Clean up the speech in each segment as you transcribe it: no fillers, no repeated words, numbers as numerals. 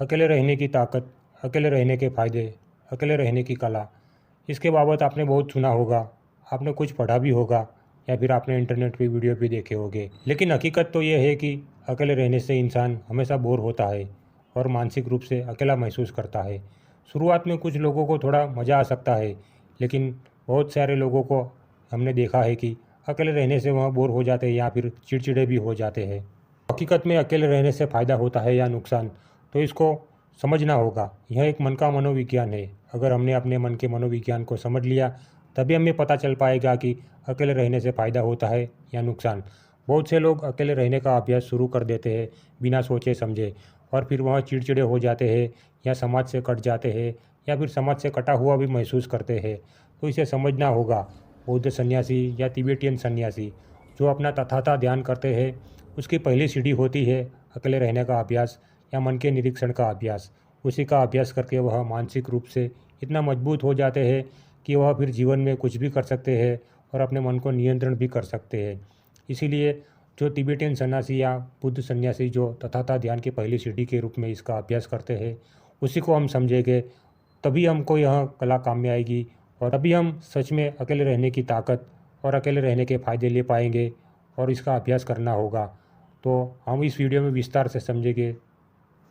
अकेले रहने की ताकत, अकेले रहने के फ़ायदे, अकेले रहने की कला, इसके बाबत आपने बहुत सुना होगा, आपने कुछ पढ़ा भी होगा या फिर आपने इंटरनेट पे वीडियो भी देखे होंगे। लेकिन हकीकत तो ये है कि अकेले रहने से इंसान हमेशा बोर होता है और मानसिक रूप से अकेला महसूस करता है। शुरुआत में कुछ लोगों को थोड़ा मज़ा आ सकता है, लेकिन बहुत सारे लोगों को हमने देखा है कि अकेले रहने से वह बोर हो जाते हैं या फिर चिड़चिड़े भी हो जाते हैं। हकीकत में अकेले रहने से फ़ायदा होता है या नुकसान, तो इसको समझना होगा। यह एक मन का मनोविज्ञान है। अगर हमने अपने मन के मनोविज्ञान को समझ लिया, तभी हमें पता चल पाएगा कि अकेले रहने से फ़ायदा होता है या नुकसान। बहुत से लोग अकेले रहने का अभ्यास शुरू कर देते हैं बिना सोचे समझे, और फिर वह चिड़चिड़े हो जाते हैं या समाज से कट जाते हैं या फिर समाज से कटा हुआ भी महसूस करते हैं। तो इसे समझना होगा। बौद्ध सन्यासी या तिबेटियन सन्यासी जो अपना तथाता ध्यान करते हैं, उसकी पहली सीढ़ी होती है अकेले रहने का अभ्यास या मन के निरीक्षण का अभ्यास। उसी का अभ्यास करके वह मानसिक रूप से इतना मजबूत हो जाते हैं कि वह फिर जीवन में कुछ भी कर सकते हैं और अपने मन को नियंत्रण भी कर सकते हैं। इसीलिए जो तिबेटियन सन्यासी या बुद्ध सन्यासी जो तथाता ध्यान की पहली सीढ़ी के रूप में इसका अभ्यास करते हैं, उसी को हम समझेंगे, तभी हमको यह कला काम में आएगी और तभी हम सच में अकेले रहने की ताकत और अकेले रहने के फ़ायदे ले पाएंगे और इसका अभ्यास करना होगा। तो हम इस वीडियो में विस्तार से समझेंगे।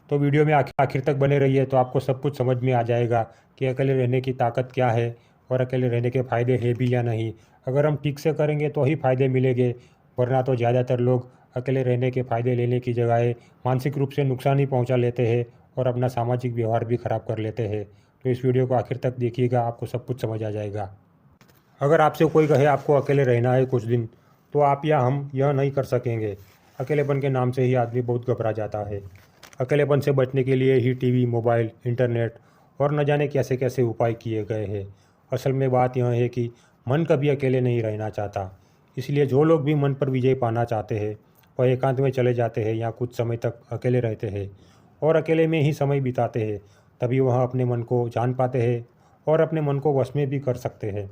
तो वीडियो में आखिर तक बने रहिए, तो आपको सब कुछ समझ में आ जाएगा कि अकेले रहने की ताकत क्या है और अकेले रहने के फ़ायदे हैं भी या नहीं। अगर हम ठीक से करेंगे तो ही फ़ायदे मिलेंगे, वरना तो ज़्यादातर लोग अकेले रहने के फ़ायदे लेने की जगह मानसिक रूप से नुकसान ही पहुंचा लेते हैं और अपना सामाजिक व्यवहार भी ख़राब कर लेते हैं। तो इस वीडियो को आखिर तक देखिएगा, आपको सब कुछ समझ आ जाएगा। अगर आपसे कोई कहे आपको अकेले रहना है कुछ दिन, तो आप या हम यह नहीं कर सकेंगे। अकेलेपन के नाम से ही आदमी बहुत घबरा जाता है। अकेलेपन से बचने के लिए ही टीवी, मोबाइल, इंटरनेट और न जाने कैसे कैसे उपाय किए गए हैं। असल में बात यह है कि मन कभी अकेले नहीं रहना चाहता। इसलिए जो लोग भी मन पर विजय पाना चाहते हैं, वह एकांत में चले जाते हैं या कुछ समय तक अकेले रहते हैं और अकेले में ही समय बिताते हैं। तभी वह अपने मन को जान पाते हैं और अपने मन को वश में भी कर सकते हैं।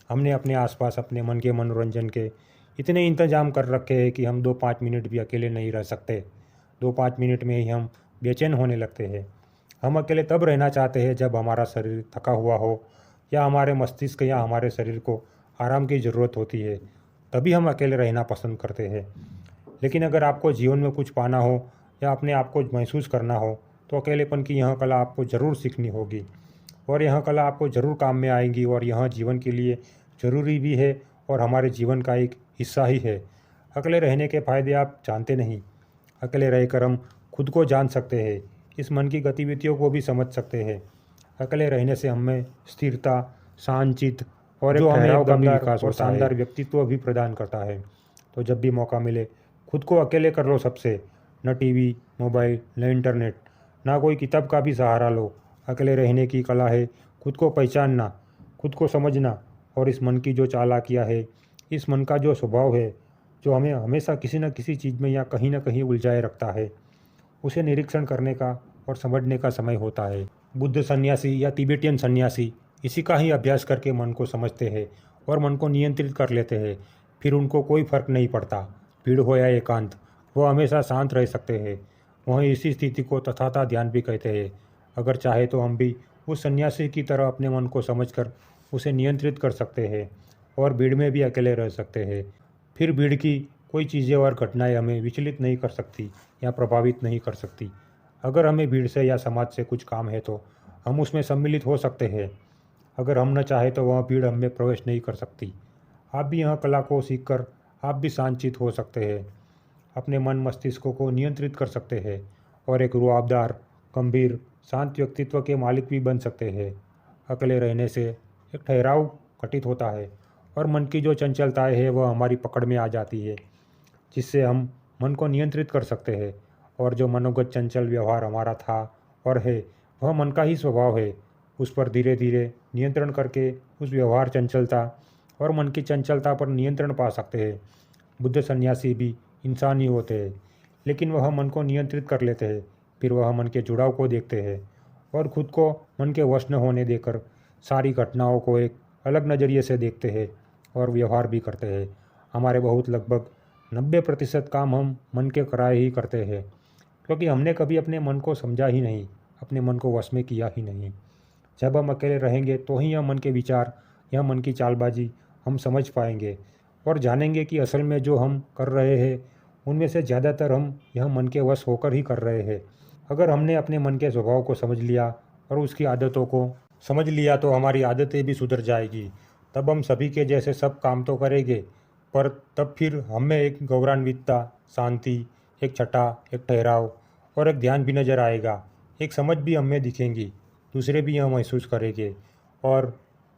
हमने अपने आसपास अपने मन के मनोरंजन के इतने इंतजाम कर रखे हैं कि हम 2-5 मिनट भी अकेले नहीं रह सकते। 2-5 मिनट में ही हम बेचैन होने लगते हैं। हम अकेले तब रहना चाहते हैं जब हमारा शरीर थका हुआ हो या हमारे मस्तिष्क या हमारे शरीर को आराम की ज़रूरत होती है, तभी हम अकेले रहना पसंद करते हैं। लेकिन अगर आपको जीवन में कुछ पाना हो या अपने आप को महसूस करना हो, तो अकेलेपन की यह कला आपको ज़रूर सीखनी होगी और यह कला आपको ज़रूर काम में आएगी और यह जीवन के लिए ज़रूरी भी है और हमारे जीवन का एक हिस्सा ही है। अकेले रहने के फ़ायदे आप जानते नहीं। अकेले रहकर हम खुद को जान सकते हैं, इस मन की गतिविधियों को भी समझ सकते हैं। अकेले रहने से हमें स्थिरता, शांतचित्त और जो हमें एक दमदार विकास और शानदार व्यक्तित्व भी प्रदान करता है। तो जब भी मौका मिले, खुद को अकेले कर लो सबसे। न टीवी, मोबाइल, न इंटरनेट, ना कोई किताब का भी सहारा लो। अकेले रहने की कला है खुद को पहचानना, खुद को समझना और इस मन की जो चालाकियाँ है, इस मन का जो स्वभाव है, जो हमें हमेशा किसी न किसी चीज़ में या कहीं न कहीं उलझाए रखता है, उसे निरीक्षण करने का और समझने का समय होता है। बुद्ध सन्यासी या तिबेटियन सन्यासी इसी का ही अभ्यास करके मन को समझते हैं और मन को नियंत्रित कर लेते हैं। फिर उनको कोई फर्क नहीं पड़ता, भीड़ हो या एकांत, वो हमेशा शांत रह सकते हैं। वहीं इसी स्थिति को तथाता ध्यान भी कहते हैं। अगर चाहे तो हम भी उस सन्यासी की तरह अपने मन को समझकर उसे नियंत्रित कर सकते हैं और भीड़ में भी अकेले रह सकते हैं। फिर भीड़ की कोई चीज़ें और घटनाएं हमें विचलित नहीं कर सकती या प्रभावित नहीं कर सकती। अगर हमें भीड़ से या समाज से कुछ काम है तो हम उसमें सम्मिलित हो सकते हैं। अगर हम न चाहे तो वह भीड़ हम में प्रवेश नहीं कर सकती। आप भी यह कला को सीखकर आप भी शांतचित्त हो सकते हैं, अपने मन मस्तिष्क को नियंत्रित कर सकते हैं और एक रुआबदार, गंभीर, शांत व्यक्तित्व के मालिक भी बन सकते हैं। अकेले रहने से एक ठहराव घटित होता है और मन की जो चंचलताएं है वह हमारी पकड़ में आ जाती है, जिससे हम मन को नियंत्रित कर सकते हैं। और जो मनोगत चंचल व्यवहार हमारा था और है, वह मन का ही स्वभाव है। उस पर धीरे धीरे नियंत्रण करके उस व्यवहार चंचलता और मन की चंचलता पर नियंत्रण पा सकते हैं। बुद्ध सन्यासी भी इंसान ही होते हैं, लेकिन वह मन को नियंत्रित कर लेते हैं। फिर वह मन के जुड़ाव को देखते हैं और खुद को मन के वश न होने देकर सारी घटनाओं को एक अलग नज़रिए से देखते हैं और व्यवहार भी करते हैं। हमारे बहुत लगभग 90% काम हम मन के कराए ही करते हैं, क्योंकि हमने कभी अपने मन को समझा ही नहीं अपने मन को वश में किया ही नहीं। जब हम अकेले रहेंगे तो ही यह मन के विचार, यह मन की चालबाजी हम समझ पाएंगे और जानेंगे कि असल में जो हम कर रहे हैं उनमें से ज़्यादातर हम यह मन के वश होकर ही कर रहे हैं। अगर हमने अपने मन के स्वभाव को समझ लिया और उसकी आदतों को समझ लिया तो हमारी आदतें भी सुधर जाएगी। तब हम सभी के जैसे सब काम तो करेंगे, पर तब फिर हमें एक गौरवान्वितता, शांति, एक छठा, एक ठहराव और एक ध्यान भी नज़र आएगा। एक समझ भी हमें दिखेंगी, दूसरे भी यह महसूस करेंगे और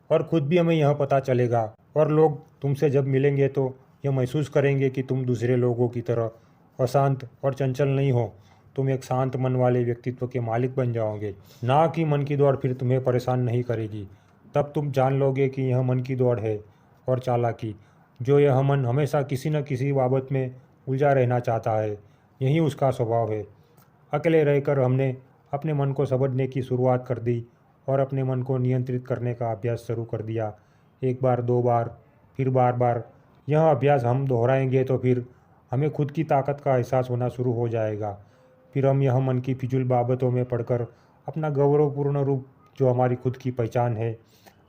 खुद भी हमें यह पता चलेगा। और लोग तुमसे जब मिलेंगे तो यह महसूस करेंगे कि तुम दूसरे लोगों की तरह अशांत और चंचल नहीं हो। तुम एक शांत मन वाले व्यक्तित्व के मालिक बन जाओगे, ना कि मन की दौड़ फिर तुम्हें परेशान नहीं करेगी। तब तुम जान लोगे कि यह मन की दौड़ है और चालाकी, जो यह मन हमेशा किसी न किसी बाबत में उलझा रहना चाहता है, यही उसका स्वभाव है। अकेले रहकर हमने अपने मन को समझने की शुरुआत कर दी और अपने मन को नियंत्रित करने का अभ्यास शुरू कर दिया। एक बार, दो बार, फिर बार बार यह अभ्यास हम दोहराएंगे तो फिर हमें खुद की ताकत का एहसास होना शुरू हो जाएगा। फिर हम यह मन की फिजूल बाबतों में पढ़कर अपना गौरवपूर्ण रूप, जो हमारी खुद की पहचान है,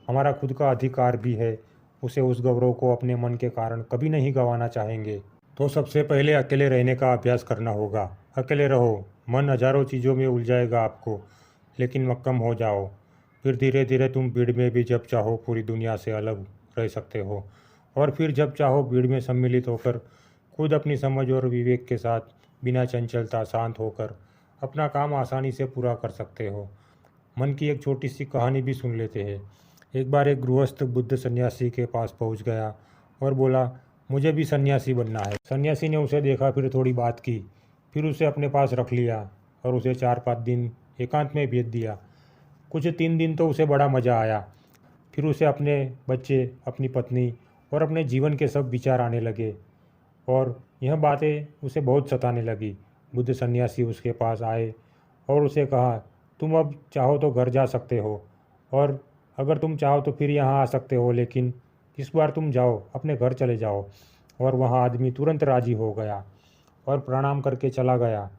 हमारा खुद का अधिकार भी है, उसे, उस गौरव को अपने मन के कारण कभी नहीं गंवाना चाहेंगे। तो सबसे पहले अकेले रहने का अभ्यास करना होगा। अकेले रहो, मन हजारों चीज़ों में उलझाएगा आपको, लेकिन मक्कम हो जाओ। फिर धीरे धीरे तुम भीड़ में भी जब चाहो पूरी दुनिया से अलग रह सकते हो, और फिर जब चाहो भीड़ में सम्मिलित होकर खुद अपनी समझ और विवेक के साथ बिना चंचलता शांत होकर अपना काम आसानी से पूरा कर सकते हो। मन की एक छोटी सी कहानी भी सुन लेते हैं। एक बार एक गृहस्थ बुद्ध सन्यासी के पास पहुंच गया और बोला, मुझे भी सन्यासी बनना है। सन्यासी ने उसे देखा, फिर थोड़ी बात की, फिर उसे अपने पास रख लिया और उसे 4-5 दिन एकांत में भेज दिया। कुछ 3 दिन तो उसे बड़ा मज़ा आया। फिर उसे अपने बच्चे, अपनी पत्नी और अपने जीवन के सब विचार आने लगे और यह बातें उसे बहुत सताने लगी। बुद्ध सन्यासी उसके पास आए और उसे कहा, तुम अब चाहो तो घर जा सकते हो और अगर तुम चाहो तो फिर यहाँ आ सकते हो, लेकिन इस बार तुम जाओ, अपने घर चले जाओ। और वहाँ आदमी तुरंत राजी हो गया और प्रणाम करके चला गया।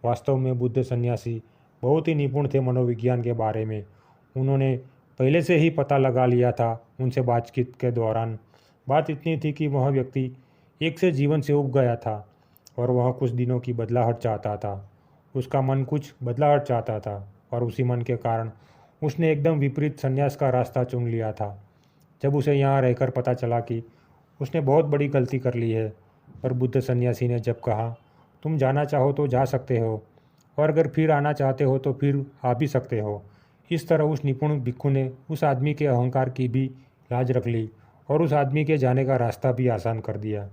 वास्तव में बुद्ध सन्यासी बहुत ही निपुण थे मनोविज्ञान के बारे में। उन्होंने पहले से ही पता लगा लिया था उनसे बातचीत के दौरान। बात इतनी थी कि वह व्यक्ति एक से जीवन से उब गया था और वह कुछ दिनों की बदलाहट चाहता था। उसका मन कुछ बदलाहट चाहता था और उसी मन के कारण उसने एकदम विपरीत संन्यास का रास्ता चुन लिया था। जब उसे यहाँ रहकर पता चला कि उसने बहुत बड़ी गलती कर ली है, पर बुद्ध सन्यासी ने जब कहा, तुम जाना चाहो तो जा सकते हो और अगर फिर आना चाहते हो तो फिर आ भी सकते हो। इस तरह उस निपुण भिक्खु ने उस आदमी के अहंकार की भी लाज रख ली और उस आदमी के जाने का रास्ता भी आसान कर दिया।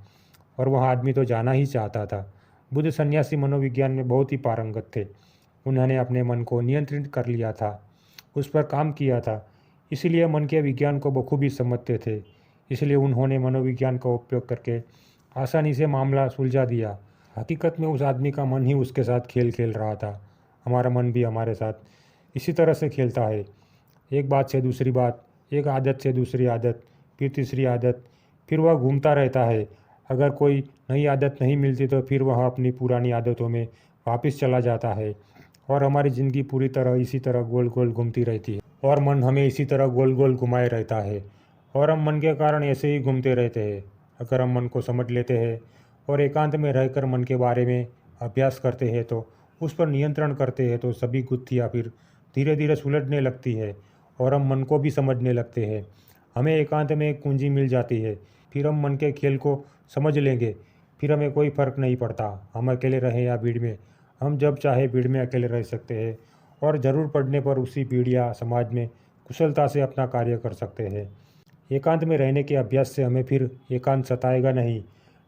और वह आदमी तो जाना ही चाहता था। बुद्ध सन्यासी मनोविज्ञान में बहुत ही पारंगत थे। उन्होंने अपने मन को नियंत्रित कर लिया था, उस पर काम किया था, इसीलिए मन के विज्ञान को बखूबी समझते थे। इसलिए उन्होंने मनोविज्ञान का उपयोग करके आसानी से मामला सुलझा दिया। हकीकत में उस आदमी का मन ही उसके साथ खेल खेल रहा था। हमारा मन भी हमारे साथ इसी तरह से खेलता है, एक बात से दूसरी बात, एक आदत से दूसरी आदत, फिर तीसरी आदत, फिर वह घूमता रहता है। अगर कोई नई आदत नहीं मिलती तो फिर वह अपनी पुरानी आदतों में वापस चला जाता है और हमारी ज़िंदगी पूरी तरह इसी तरह गोल गोल घूमती रहती है और मन हमें इसी तरह गोल गोल घुमाए रहता है और हम मन के कारण ऐसे ही घूमते रहते हैं। अगर हम मन को समझ लेते हैं और एकांत में रहकर मन के बारे में अभ्यास करते हैं तो उस पर नियंत्रण करते हैं तो सभी गुत्थियाँ फिर धीरे धीरे सुलझने लगती है और हम मन को भी समझने लगते हैं। हमें एकांत में एक कुंजी मिल जाती है, फिर हम मन के खेल को समझ लेंगे। फिर हमें कोई फ़र्क नहीं पड़ता हम अकेले रहें या भीड़ में। हम जब चाहे भीड़ में अकेले रह सकते हैं और ज़रूर पड़ने पर उसी भीड़ या समाज में कुशलता से अपना कार्य कर सकते हैं। एकांत में रहने के अभ्यास से हमें फिर एकांत सताएगा नहीं,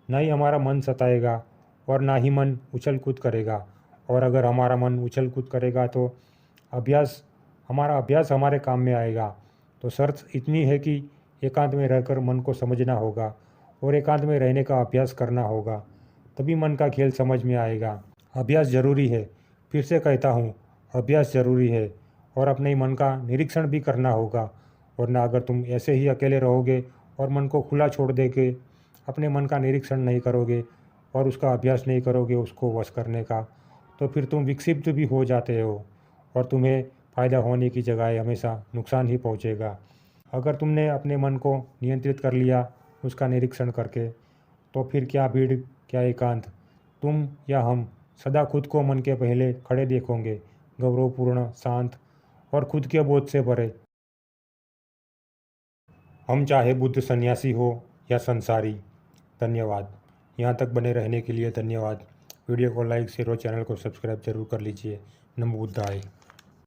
ना ही हमारा मन सताएगा और ना ही मन उछल कूद करेगा। और अगर हमारा मन उछल कूद करेगा तो हमारा अभ्यास हमारे काम में आएगा। तो शर्त इतनी है कि एकांत में रहकर मन को समझना होगा और एकांत में रहने का अभ्यास करना होगा, तभी मन का खेल समझ में आएगा। अभ्यास ज़रूरी है, फिर से कहता हूँ, अभ्यास ज़रूरी है और अपने मन का निरीक्षण भी करना होगा। वरना अगर तुम ऐसे ही अकेले रहोगे और मन को खुला छोड़ देके अपने मन का निरीक्षण नहीं करोगे और उसका अभ्यास नहीं करोगे उसको वश करने का, तो फिर तुम विक्षिप्त भी हो जाते हो और तुम्हें फ़ायदा होने की जगह हमेशा नुकसान ही पहुँचेगा। अगर तुमने अपने मन को नियंत्रित कर लिया उसका निरीक्षण करके, तो फिर क्या भीड़ क्या एकांत, तुम या हम सदा खुद को मन के पहले खड़े देखोगे, गौरवपूर्ण, शांत और खुद के बोध से भरे। हम चाहे बुद्ध सन्यासी हो या संसारी। धन्यवाद। यहाँ तक बने रहने के लिए धन्यवाद। वीडियो को लाइक शेयर और चैनल को सब्सक्राइब जरूर कर लीजिए। नमो बुद्धाय।